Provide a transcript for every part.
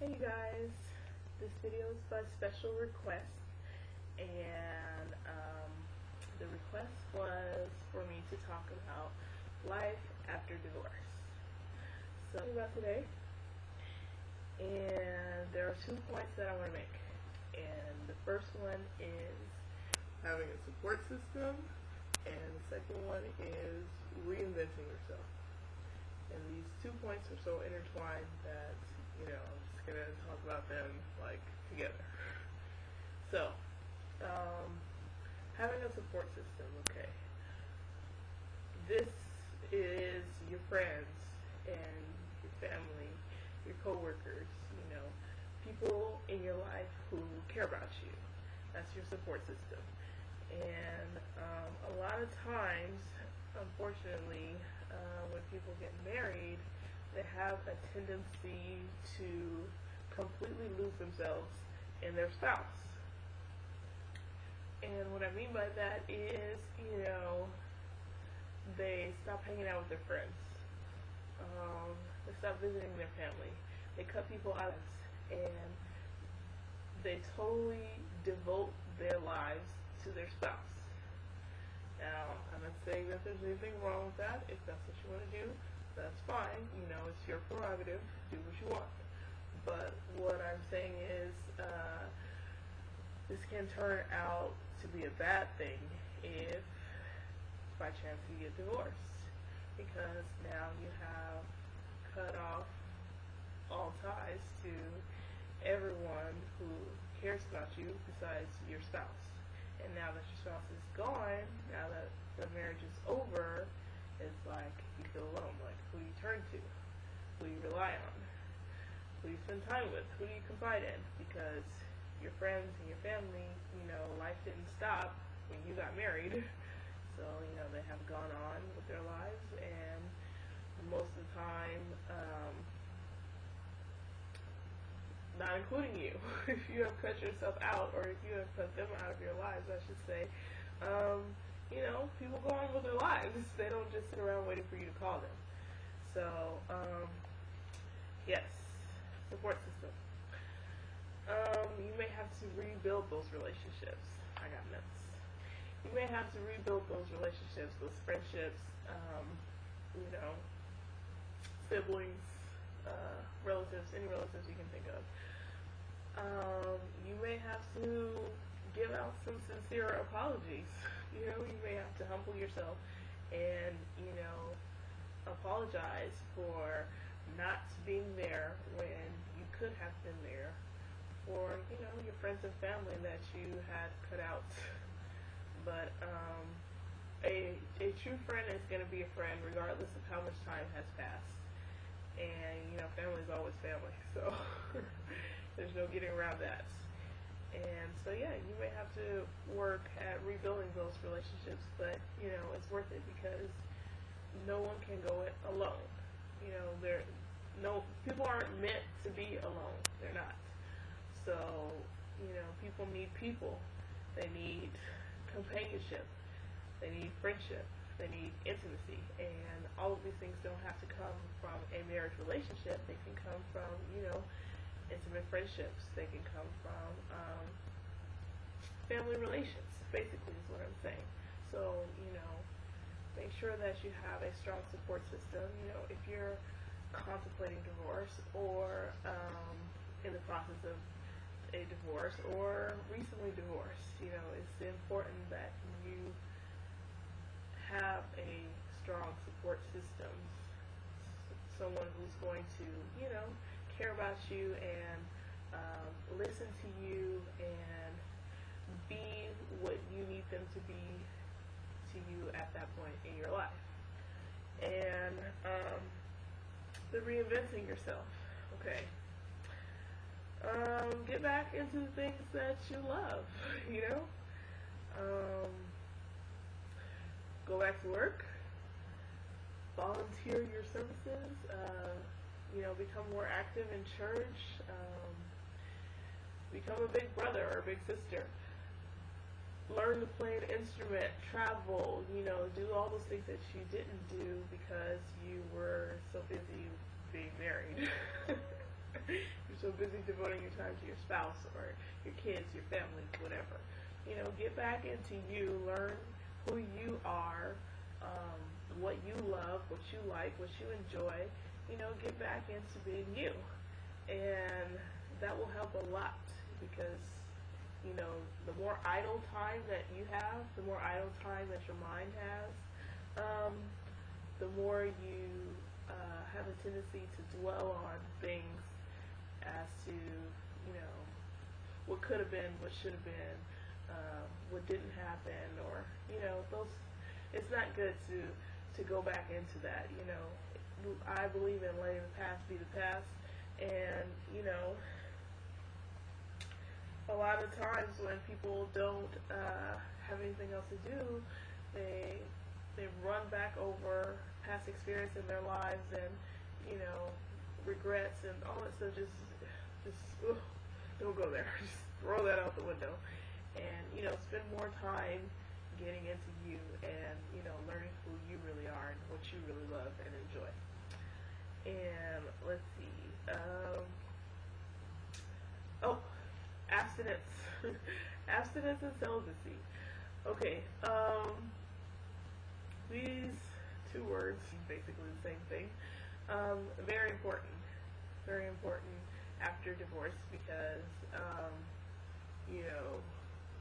Hey you guys, this video is by special request, and the request was for me to talk about life after divorce. So about today, and there are 2 points that I want to make, and the first one is having a support system, and the second one is reinventing yourself. And these 2 points are so intertwined that, I'm just going to talk about them, together. So, having a support system, okay. This is your friends and your family, your coworkers, people in your life who care about you. That's your support system. And a lot of times, unfortunately, when people get married, they have a tendency to completely lose themselves in their spouse. And what I mean by that is, they stop hanging out with their friends. They stop visiting their family. They cut people out, and they totally devote their lives to their spouse. Now, I'm not saying that there's anything wrong with that. If that's what you want to do, that's fine. It's your prerogative. Do what you want. But what I'm saying is, this can turn out to be a bad thing if, by chance, you get divorced. Because now you have cut off all ties to everyone who cares about you besides your spouse. And now that your spouse is gone, now that the marriage is over, it's like you feel alone. Like, who do you turn to? Who do you rely on? Who do you spend time with? Who do you confide in? Because your friends and your family, life didn't stop when you got married. So, they have gone on with their lives, and most of the time, not including you. If you have cut yourself out, or if you have cut them out of your lives, I should say, people go on with their lives. They don't just sit around waiting for you to call them. So, yes, support system. You may have to rebuild those relationships. I got nuts. You may have to rebuild those relationships, those friendships, siblings, relatives, any relatives you can think of. You may have to give out some sincere apologies. You may have to humble yourself and, apologize for not being there when you could have been there, for, your friends and family that you had cut out. But a true friend is going to be a friend regardless of how much time has passed. And, family is always family, so there's no getting around that. And so, yeah, you may have to work at rebuilding those relationships, but, it's worth it because no one can go it alone. People aren't meant to be alone. They're not. So, people need people. They need companionship. They need friendship. They need intimacy. And all of these things don't have to come from a marriage relationship. They can come from, intimate friendships. They can come from family relations, basically, is what I'm saying. So, make sure that you have a strong support system. If you're contemplating divorce, or in the process of a divorce, or recently divorced, it's important that you have a strong support system, someone who's going to, care about you and listen to you and be what you need them to be to you at that point in your life. And the reinventing yourself, okay. Get back into the things that you love, go back to work, volunteer your services, become more active in church, become a big brother or a big sister, learn to play an instrument, travel, do all those things that you didn't do because you were so busy being married. You're so so busy devoting your time to your spouse or your kids, your family, whatever. Get back into you, learn who you are, what you love, what you like, what you enjoy. Get back into being you. And that will help a lot because, the more idle time that you have, the more idle time that your mind has, the more you have a tendency to dwell on things as to, what could have been, what should have been, what didn't happen, or, those, it's not good to go back into that. I believe in letting the past be the past, and, a lot of times when people don't have anything else to do, they run back over past experience in their lives and, regrets and all that stuff. Just don't go there. Just throw that out the window, and spend more time getting into you and learning who you really are and what you really love and enjoy. And let's see. Abstinence. Abstinence and celibacy. Okay. These two words, basically the same thing. Very important. Very important after divorce because,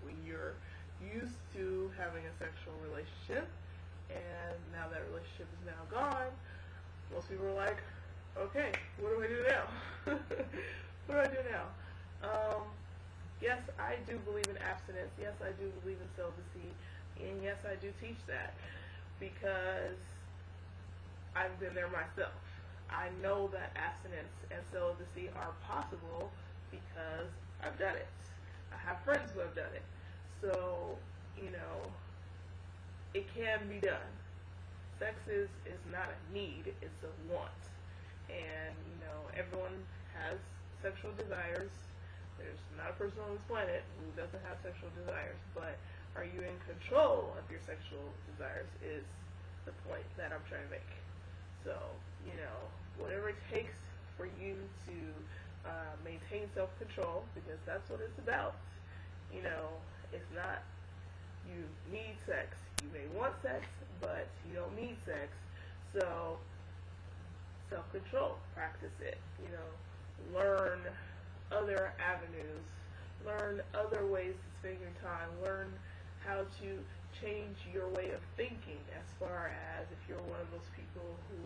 when you're used to having a sexual relationship and now that relationship is now gone, most people are like, okay, what do I do now? What do I do now? Yes, I do believe in abstinence. Yes, I do believe in celibacy. And yes, I do teach that because I've been there myself. I know that abstinence and celibacy are possible because I've done it. I have friends who have done it. So, it can be done. Sex is not a need, it's a want. And, everyone has sexual desires. There's not a person on this planet who doesn't have sexual desires, but are you in control of your sexual desires is the point that I'm trying to make. So, whatever it takes for you to maintain self-control, because that's what it's about. It's not you need sex. You may want sex, but you don't need sex. So, self-control, practice it. Learn other avenues, learn other ways to spend your time, learn how to change your way of thinking as far as if you're one of those people who,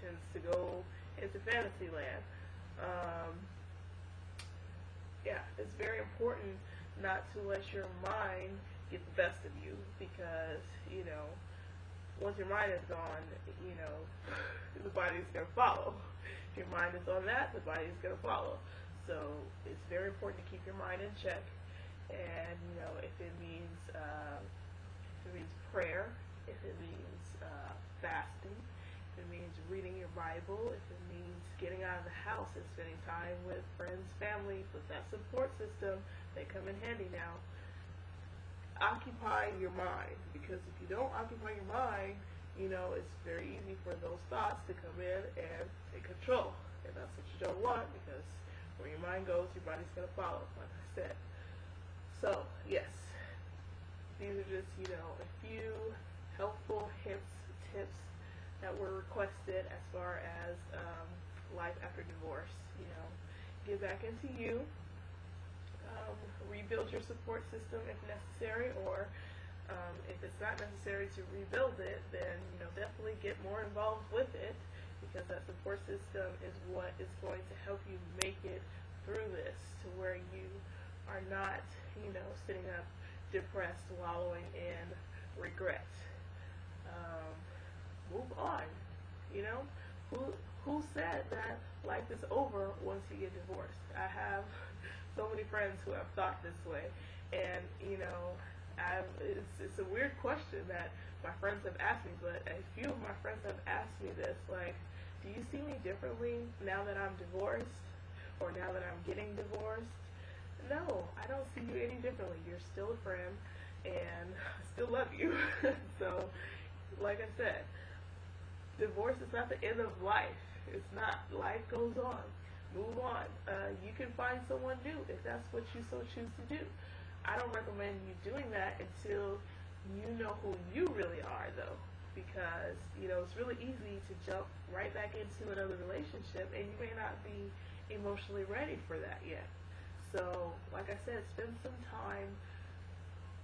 tends to go into fantasy land. It's very important not to let your mind get the best of you because, once your mind is gone, the body's going to follow. If your mind is on that, the body's going to follow. So it's very important to keep your mind in check. And, if it means prayer, if it means fasting, if it means reading your Bible, if it means getting out of the house and spending time with friends, family, with that support system, they come in handy now. Occupy your mind, because if you don't occupy your mind, it's very easy for those thoughts to come in and take control. And that's what you don't want, because where your mind goes, your body's going to follow, like I said. So, yes, these are just, a few helpful hints, tips that were requested as far as life after divorce. Get back into you. Rebuild your support system if necessary, or if it's not necessary to rebuild it, then definitely get more involved with it, because that support system is what is going to help you make it through this to where you are not sitting up depressed, wallowing in regret. Move on. Who said that life is over once you get divorced? I have so many friends who have thought this way, and it's a weird question that my friends have asked me, but a few of my friends have asked me this, like, do you see me differently now that I'm divorced, or now that I'm getting divorced? No, I don't see you any differently. You're still a friend, and I still love you. So, like I said, divorce is not the end of life. It's not. Life goes on. move on. You can find someone new if that's what you so choose to do. I don't recommend you doing that until you know who you really are, though, because it's really easy to jump right back into another relationship, and you may not be emotionally ready for that yet. So, like I said, spend some time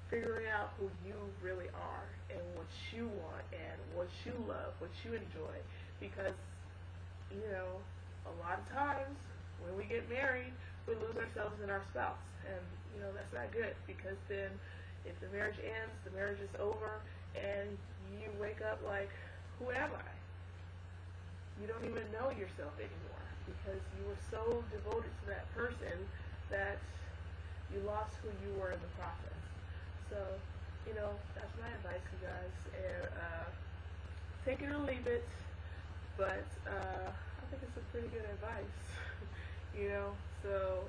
figuring out who you really are and what you want and what you love, what you enjoy, because a lot of times when we get married, we lose ourselves in our spouse, and that's not good, because then if the marriage ends, the marriage is over, and you wake up like, who am I? You don't even know yourself anymore, because you were so devoted to that person that you lost who you were in the process. So, that's my advice, you guys, and take it or leave it, but I think it's a pretty good advice, so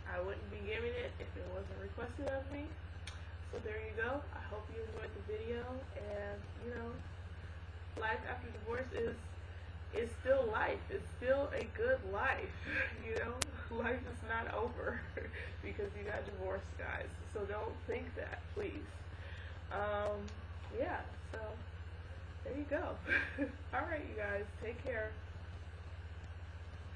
I wouldn't be giving it if it wasn't requested of me. So there you go. I hope you enjoyed the video, and life after divorce is still life. It's still a good life. Life is not over because you got divorced, guys. So don't think that, please. Yeah, so there you go. All right, you guys, take care.